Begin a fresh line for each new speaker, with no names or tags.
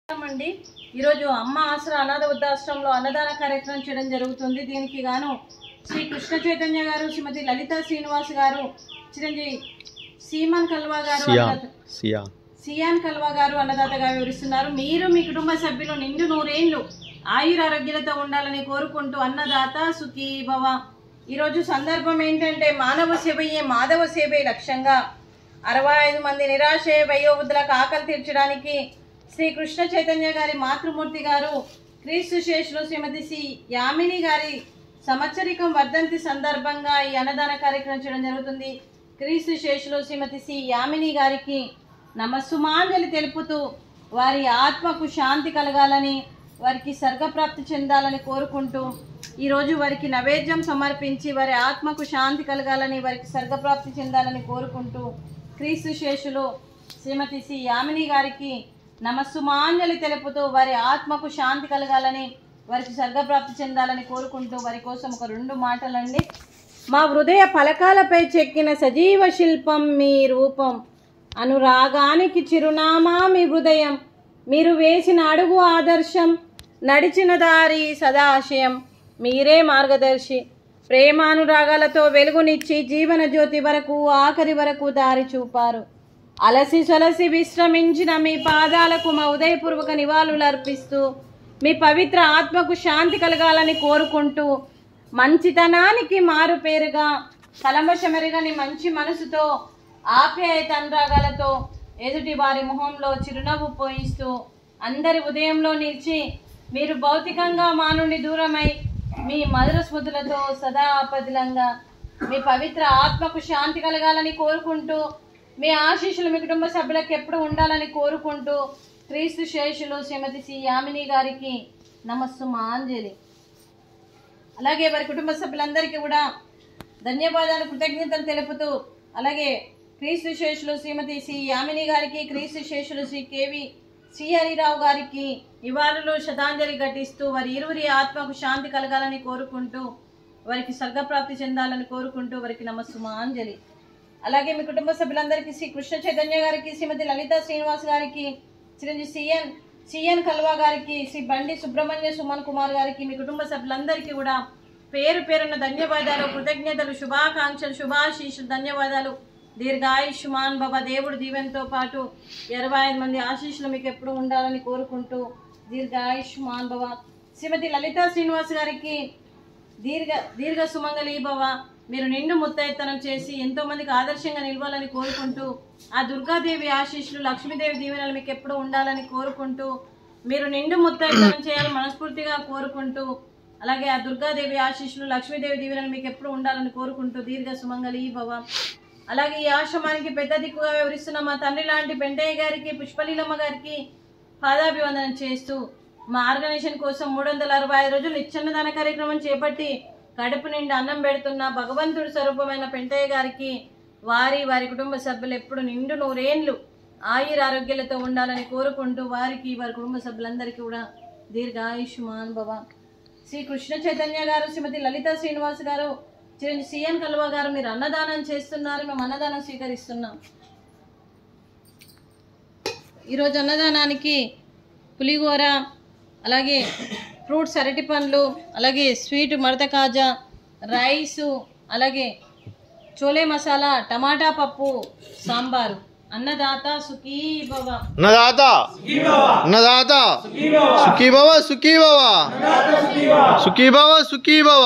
అండి ఈరోజు అమ్మ ఆసరా అనాథ వృద్ధాశ్రమంలో అన్నదాన కార్యక్రమం చేయడం జరుగుతుంది। దీనికి గాను శ్రీ కృష్ణ చైతన్య గారు, శ్రీమతి లలిత శ్రీనివాస్ గారు, చిరంజీవి సియాన్ కల్వా గారు అన్నదాతగా వివరిస్తున్నారు। మీరు మీ కుటుంబ సభ్యులు నిండు నూరేళ్లు ఆయురారోగ్యాలతో ఉండాలని కోరుకుంటూ అన్నదాత సుఖీ భవ। ఈరోజు సందర్భం ఏంటంటే మానవ సేవయే మాధవ సేవే లక్ష్యంగా 65 మంది నిరాశ వయోవృద్ధులకు ఆకలి తీర్చడానికి శ్రీ కృష్ణ చైతన్య గారి మాతృమూర్తి గారు క్రీస్తు శేషులు శ్రీమతి సి యామిని గారి సంవత్సరికం వర్ధంతి సందర్భంగా ఈ అన్నదాన కార్యక్రమం చేయడం జరుగుతుంది। క్రీస్తు శేషులు శ్రీమతి సి యామిని గారికి నమస్సుమాంజలి తెలుపుతూ వారి ఆత్మకు శాంతి కలగాలని, వారికి స్వర్గప్రాప్తి చెందాలని కోరుకుంటూ ఈరోజు వారికి నైవేద్యం సమర్పించి వారి ఆత్మకు శాంతి కలగాలని, వారికి స్వర్గప్రాప్తి చెందాలని కోరుకుంటూ క్రీస్తు శేషులు శ్రీమతి సి యామిని గారికి నమస్సుమాంజలి తెలుపుతూ వారి ఆత్మకు శాంతి కలగాలని, వారికి స్వర్గప్రాప్తి చెందాలని కోరుకుంటూ వారి కోసం ఒక 2 మాటలండి। మా హృదయ పలకాలపై చెక్కిన సజీవ శిల్పం మీ రూపం, అనురాగానికి చిరునామా మీ హృదయం, మీరు వేసిన అడుగు ఆదర్శం, నడిచిన దారి సదాశయం, మీరే మార్గదర్శి, ప్రేమానురాగాలతో వెలుగునిచ్చి జీవన జ్యోతి వరకు ఆఖరి వరకు దారి చూపారు। అలసి సొలసి విశ్రమించిన మీ పాదాలకు మా ఉదయపూర్వక నివాళులు అర్పిస్తూ మీ పవిత్ర ఆత్మకు శాంతి కలగాలని కోరుకుంటూ మంచితనానికి మారు పేరుగా కలమషమెరగని మంచి మనసుతో ఆప్యాయత అనురాగాలతో ఎదుటి వారి మొహంలో చిరునవ్వు పోయిస్తూ అందరి ఉదయంలో నిలిచి మీరు భౌతికంగా మా నుండి దూరమై మీ మధుర స్మృతులతో సదా ఆపదిలంగా మీ పవిత్ర ఆత్మకు శాంతి కలగాలని కోరుకుంటూ మీ ఆశీస్సులు మీ కుటుంబ సభ్యులకు ఎప్పుడు ఉండాలని కోరుకుంటూ క్రీస్తు శేషులు శ్రీమతి సి యామిని గారికి నమస్సుమాంజలి। అలాగే వారి కుటుంబ సభ్యులందరికీ కూడా ధన్యవాదాలు, కృతజ్ఞతలు తెలుపుతూ అలాగే క్రీస్తు శేషులు శ్రీమతి సి యామిని గారికి, క్రీస్తు శేషులు శ్రీ కేవి శ్రీ హరిరావు గారికి నివాళులు శ్రద్ధాంజలి ఘటిస్తూ వారి ఇరువురి ఆత్మకు శాంతి కలగాలని కోరుకుంటూ వారికి స్వర్గప్రాప్తి చెందాలని కోరుకుంటూ వారికి నమస్సుమాంజలి। అలాగే మీ కుటుంబ సభ్యులందరికీ శ్రీ కృష్ణ చైతన్య గారికి, శ్రీమతి లలిత శ్రీనివాస్ గారికి, చిరంజీవి సియాన్ కల్వా గారికి, శ్రీ బండి సుబ్రహ్మణ్య సుమన్ కుమార్ గారికి, మీ కుటుంబ సభ్యులందరికీ కూడా పేరు పేరున్న ధన్యవాదాలు, కృతజ్ఞతలు, శుభాకాంక్షలు, శుభాశీస్సులు, ధన్యవాదాలు। దీర్ఘాయుష్మాన్ భవ, దేవుడు దీవెనతో పాటు 25 మంది ఆశీస్సులు మీకు ఎప్పుడు ఉండాలని కోరుకుంటూ దీర్ఘాయుష్మాన్ భవ। శ్రీమతి లలిత శ్రీనివాస్ గారికి దీర్ఘ సుమంగళి భవ, మీరు నిండు ముత్తైతనం చేసి ఎంతో మందికి ఆదర్శంగా నిలవాలని కోరుకుంటూ ఆ దుర్గాదేవి ఆశీస్సులు, లక్ష్మీదేవి దీవెనలు మీకు ఎప్పుడు ఉండాలని కోరుకుంటూ మీరు నిండు ముత్తైతనం చేయాలని మనస్ఫూర్తిగా కోరుకుంటూ అలాగే ఆ దుర్గాదేవి ఆశీస్సులు, లక్ష్మీదేవి దీవెనలు మీకు ఎప్పుడు ఉండాలని కోరుకుంటూ దీర్ఘ సుమంగళి భవ। అలాగే ఈ ఆశ్రమానికి పెద్ద దిక్కుగా వివరిస్తున్న మా తండ్రి లాంటి పెంటయ్య గారికి, పుష్పలీలమ్మ గారికి పాదాభివందనం చేస్తూ మా ఆర్గనైజేషన్ కోసం 365 రోజులు నిత్యాన్నదాన కార్యక్రమం చేపట్టి కడుపు నిండి అన్నం పెడుతున్న భగవంతుడి స్వరూపమైన పెంటయ్య గారికి వారి కుటుంబ సభ్యులు ఎప్పుడు నిండు నూరేళ్లు ఆయురారోగ్యాలతో ఉండాలని కోరుకుంటూ వారికి వారి కుటుంబ సభ్యులందరికీ కూడా దీర్ఘాయుష్మాన్ భవ। శ్రీ కృష్ణ చైతన్య గారు, శ్రీమతి లలిత శ్రీనివాస్ గారు, చిరంజీవి సియాన్ కల్వా గారు మీరు అన్నదానం చేస్తున్నారు, మేము అన్నదానం స్వీకరిస్తున్నాం। ఈరోజు అన్నదానానికి పులిగోర, అలాగే ఫ్రూట్స్ అరటి పండ్లు, అలాగే స్వీట్ మడత కాజా, రైసు, అలాగే చోలే మసాలా, టమాటా పప్పు, సాంబారు। అన్నదాత సుఖీ భవ,
అన్నదాత అన్నదాత సుఖీ భవ, సుఖీ భవ, సుఖీ భవ, సుఖీ భవ।